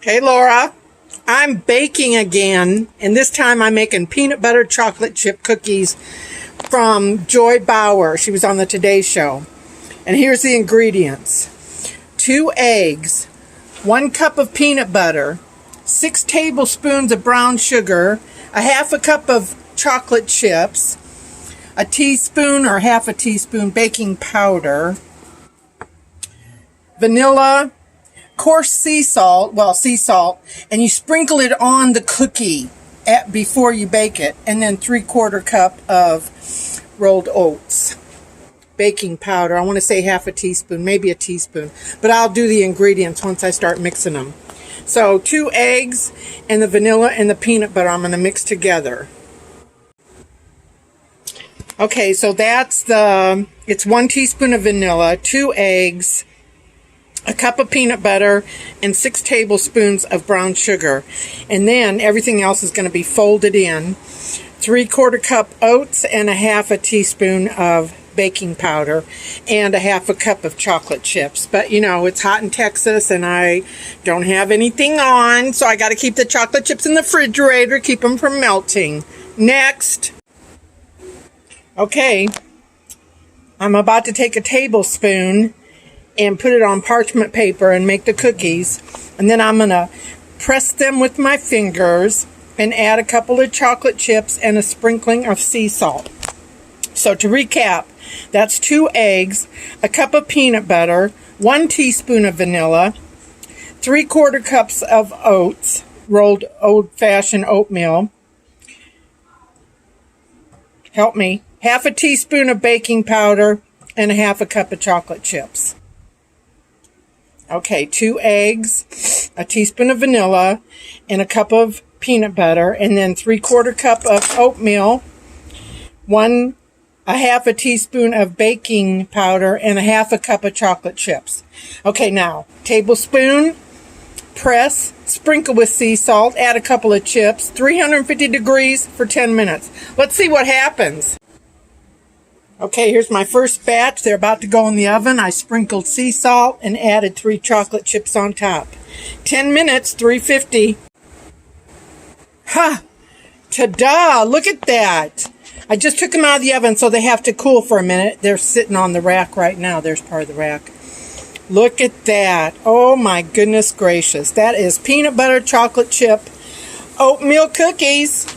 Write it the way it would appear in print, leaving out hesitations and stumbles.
Hey Laura, I'm baking again, and this time I'm making peanut butter chocolate chip cookies from Joy Bauer. She was on the Today Show. And here's the ingredients. 2 eggs, 1 cup of peanut butter, 6 tablespoons of brown sugar, a half a cup of chocolate chips, a teaspoon or half a teaspoon baking powder, vanilla, coarse sea salt, and you sprinkle it on the cookie before you bake it, and then 3/4 cup of rolled oats. Baking powder, I want to say half a teaspoon, maybe a teaspoon, but I'll do the ingredients once I start mixing them. So 2 eggs and the vanilla and the peanut butter I'm going to mix together. Okay, so it's 1 teaspoon of vanilla, 2 eggs, a cup of peanut butter, and 6 tablespoons of brown sugar. And then everything else is going to be folded in. 3/4 cup oats and a half a teaspoon of baking powder and a half a cup of chocolate chips. But you know, it's hot in Texas and I don't have anything on, so I got to keep the chocolate chips in the refrigerator, keep them from melting. Next. Okay, I'm about to take a tablespoon and put it on parchment paper and make the cookies, and then I'm gonna press them with my fingers and add a couple of chocolate chips and a sprinkling of sea salt. So to recap, that's 2 eggs, a cup of peanut butter, 1 teaspoon of vanilla, 3/4 cups of oats, rolled old-fashioned oatmeal, help me, half a teaspoon of baking powder, and a half a cup of chocolate chips. Okay, 2 eggs, a teaspoon of vanilla, and a cup of peanut butter, and then 3/4 cup of oatmeal, a half a teaspoon of baking powder, and a half a cup of chocolate chips. Okay, now, tablespoon, press, sprinkle with sea salt, add a couple of chips, 350 degrees for 10 minutes. Let's see what happens. Okay, here's my first batch. They're about to go in the oven. I sprinkled sea salt and added 3 chocolate chips on top. 10 minutes, 350. Ha! Ta-da! Look at that! I just took them out of the oven, so they have to cool for a minute. They're sitting on the rack right now. There's part of the rack. Look at that. Oh my goodness gracious. That is peanut butter chocolate chip oatmeal cookies.